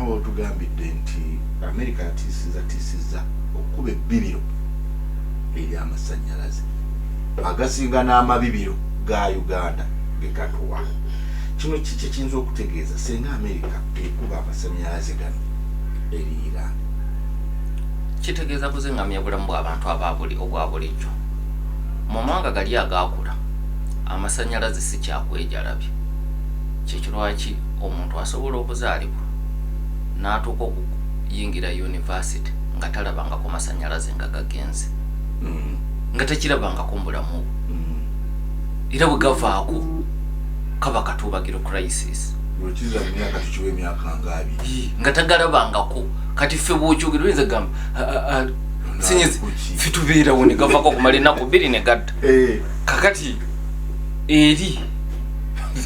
nawe otugambidde nti America yatiisiza okuba ebbibiro ery'amasannyalaze agasinga n'amabibiro ga Uganda gekatuwa. Kino kiki kiyinza okutegeeza senga America ekuba amasannyalaze gano eri Iran? Kitegeeza kuzingamya bulamu bw'abantu obwa bulijjo. Mu mawanga gali agaakula amasannyalaze si kyakwejalabye. Kyekirwaki omuntu asobola okuzaalibwa n'atuuka okuyingira yunivasite nga talabangako masannyalaze nga gagenze, nga tekirabangako mu bulamu bwe, era bwe gavaako kaba katuubagiro crisis nga tagalabangako. Kati ffe bw'okyogera oyinza gamba sinyizi ffe tubeerawo ne gavaako okumala ennaku 2 ne gadda. Kakati eri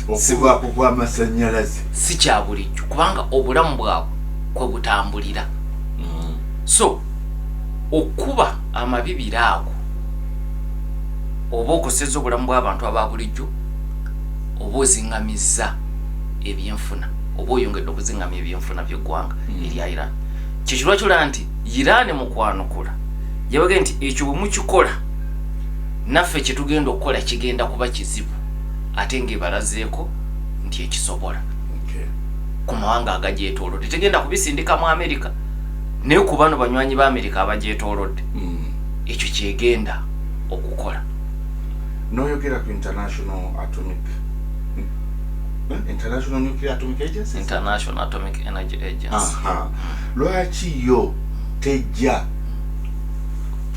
okuvaako kw'amasannyalaze si kya bulijjo kubanga obulamu bwabwe kwe butambulira. So okuba amabibiro ago oba okosezza obulamu bw'abantu aba bulijjo oba ozingamizza ebyenfuna oba oyongedde okuzingamya ebyenfuna by'eggwanga erya Iran. Kyekirwaki olaba nti Iran mu kwanukula yabagambye nti ekyo bwe mukikola naffe kye tugenda okukola kigenda kuba kizibu ate ng'ebalazeeko nti ekisobola ku mawanga agagyetoolodde. Tegenda kubisindika mu America naye ku bano banywanyi ba America abagyetoolodde ekyo kyegenda okukola. N'oyogera ku International Nuclear Atomic Agency? International Atomic Energy Agency. Lwaki yo tejja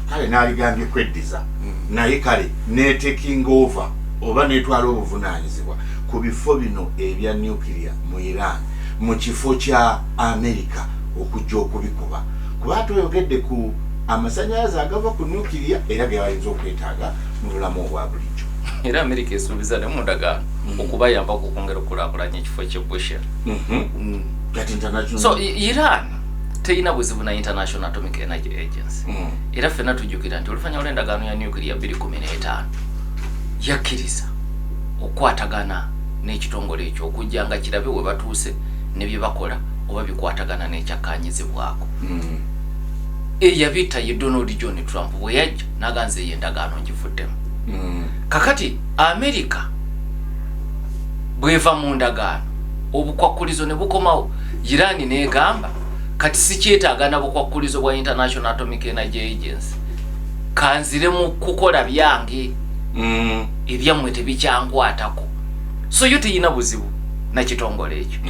kale n'aligambye kweddiza naye kale neetaking over oba netwala obuvunaanyizibwa ku bifo bino ebya nuclear mu Iran mu kifo kya America okujja okubikuba? Kuba tuyogedde ku amasannyalaze agava ku nuclear era ge bayinza okwetaaga mu bulamu obwa bulijjo. Era America esuubiza ne mu ndagaano okubayamba okwongera okukulaakulanya ekifo ky'Bushel. So Iran teyina buzibu na International Atomic Energy Agency. Era ffenna tujjukira nti oluvannyuma lw'endagaano ya nuclear 2015 yakkiriza okwatagana n'ekitongole ekyo okujja nga kirabe we batuuse ne bye bakola oba bikwatagana n'ekyakkaanyizibwako. Eyabita ye Donald John Trump bwe yajja n'aganze ye endagaano ngifuddemu. Kakati America bweva mu ndagaano obukwakkulizo ne bukomawo, Iran n'egamba kati si kyetaagana bukwakkulizo bwa International Atomic Energy Agency, kanzire mu kukola byange ebyammwe tebikyankwatako. So yo teyina buzibu na kitongole ekyo.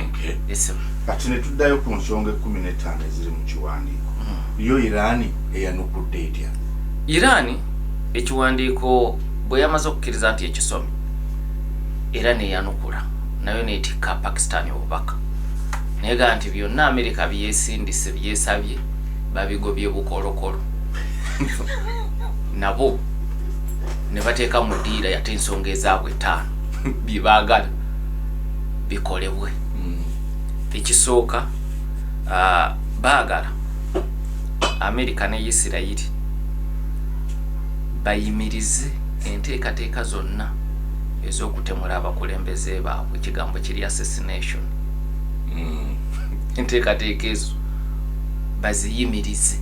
Kati ne tuddayo ku nsonga 15 eziri mu kiwandiiko. Yo Iran eyanukudde etya? Iran ekiwandiiko bwe yamaze okukkiriza nti ekisomye era neyanukula nayo neetikka Pakistan obubaka neega nti byonna America byesindise byesabye babigobye bukolokolo nabo ne bateeka mu ddiira yate ensonga ezaabwe 5 byebaagala bikolebwe. Ekisooka baagala America ne Isirayiri bayimirize enteekateeka zonna ez'okutemula abakulembeze baabwe. Ekigambo kiri assassination. Enteekateeka ezo baziyimirize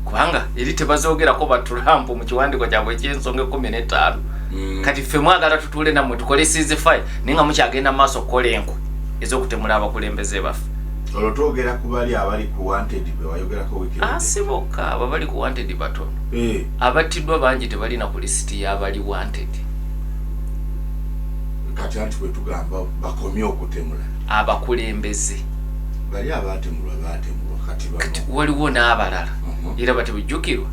kubanga eri tebazoogerako ba Trump mu kiwandiiko kyabwe eky'ensonga 15. Kati ffe mwagala tutuule nammwe tukole ceasefire naye nga mukyagenda maaso kukola enkwe ez'okutemula abakulembeze baffe. Olwo twogera ku bali abali ku wanted be wayogerako wiki. Asiboka abali ku wanted batono. Abattiddwa bangi tebalina ku lisiti y'abali wanted. Kati anti bwe tugamba bakomye okutemula abakulembeze bali abatemulwa kati waliwo n'abalala era batebujjukirwa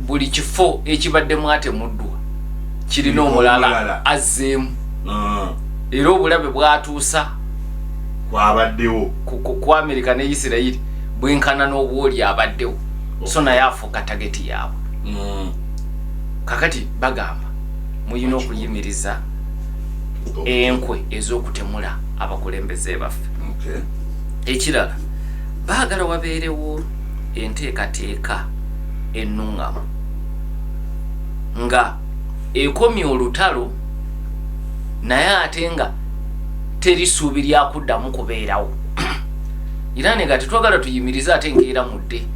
buli kifo ekibaddemu atemuddwa kirina omulala azzeemu era obulabe bwatuusa kwabaddewo ku America ne Isirayiri bwenkana n'obwoli abaddewo so naye afuuka tageti yaabwe. Kakati bagamba muyina okuyimiriza enkwe ez'okutemula abakulembeze baffe. Ekirala baagala wabeerewo enteekateeka ennuŋŋamu nga ekomye olutalo naye ate nga terisuubi lyakuddamu kubeerawo. Iran nga tetwagala tuyimiriza ate nkeera mudde.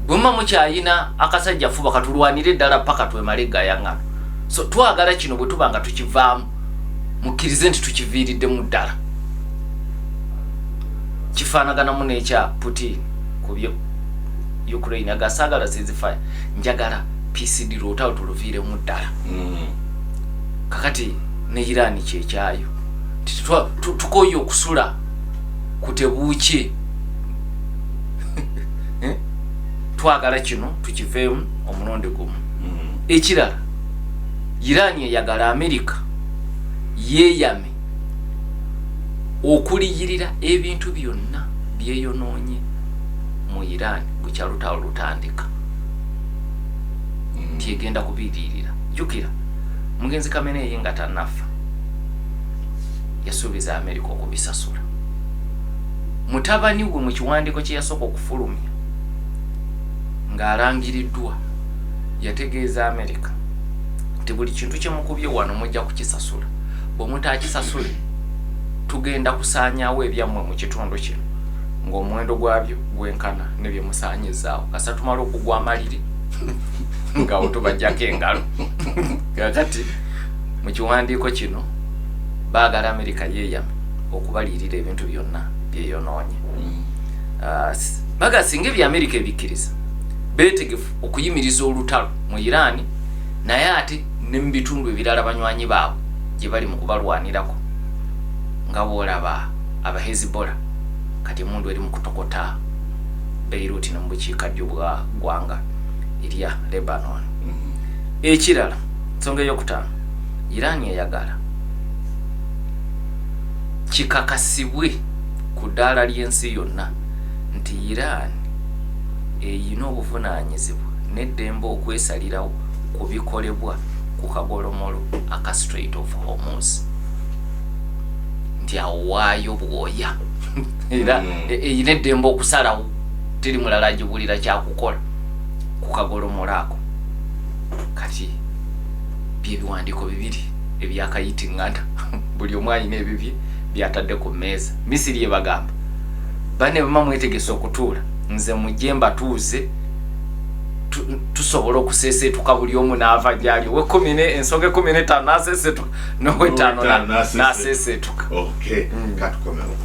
Bwemma mukyayina akasajja fuba katulwanire ddala paka twemale gayaŋŋano. So twagala kino bwe tuba nga tukivaamu mukkirize nti tukiviiriddemu ddala. Kifaanaganamu n'ekya Putin ku byo Ukraine agasaagala ceasefire, njagala peace deal otawo tuluviiremu ddala. Kakati ne Iran kyekyayo tukoye okusula kutebuuki. Twagala kino tukiveemu omulundi gumu. Ekirala, Iran eyagala America yeeyame okuliyirira ebintu byonna byeyonoonye mu Iran bukyalutawo lutandika. Tyegenda kubiririra. Jukira, mugenzi Khamenei nga tannafa yasuubiza America okubisasula. Mutabani we mu kiwandiiko kye yasooka okufulumya ng'alangiriddwa yategeeza America nti buli kintu kye mukubye wano mujja kukisasula. Bwe mutaakisasule tugenda kusaanyaawo ebyammwe mu kitundu kino ng'omuwendo gwabyo gwenkana ne bye musaanyizaawo. Kasa tumala okugwa amaliri ng'awo tubajjako engalo. Kakati mu kiwandiiko kino baagala America yeeyame okubalirira ebintu byonna byeyonoonye. Baga singa ebya America ebikkiriza beetegefu okuyimiriza olutalo mu Iran, naye ate ne mu bitundu ebirala banywanyi baabwe gye bali mu kubalwanirako nga bw'olaba aba Hezbollah kati emundu eri mu kutokota Beirut ne mu bukiikaddyo bwa ggwanga erya Lebanon. Ekirala, nsonga ey'okutaano, Iran eyagala kikakasibwe ku ddaala ly'ensi yonna nti Iran eyina obuvunaanyizibwa n'eddembe okwesalirawo ku bikolebwa ku kagolomolo aka Strait of Hormuz. Nti awaayo bwoya era eyina eddembe okusalawo, teri mulala agibulira kyakukola ku kagolomolo ako. Kati byebiwandiiko bibiri ebyakayitingana buli omu alina ebibye byatadde ku mmeeza. Misiri ebagamba bane bama mwetegese okutuula nze mujje mbatuuze tusobola okuseeseetuka buli omu n'ava gyali. We 10 ensonga 15 n'aseeseetuka nowe 5 n'aseeseetuka. Okay, katukomewo.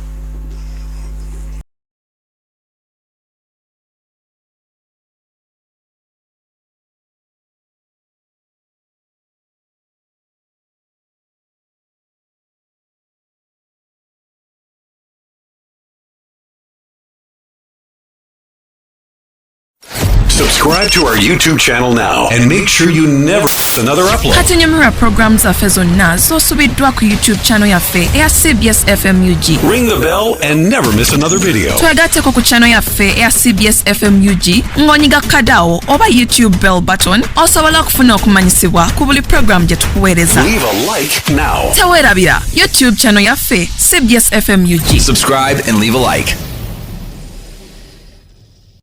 Subscribe to our YouTube channel now and make sure you never miss another upload. Katunyumira programs zaffe zonna z'osubiddwa ku YouTube channel yaffe eya CBS FM UG. Ring the bell and never miss another video. Twegatteko ku channel yaffe eya CBS FM UG ng'onyiga kadawo oba YouTube bell button osobola okufuna okumanyisibwa ku buli program gye tukuweereza. Leave a like now. Teweerabira YouTube channel yaffe CBS FM UG. Subscribe and leave a like.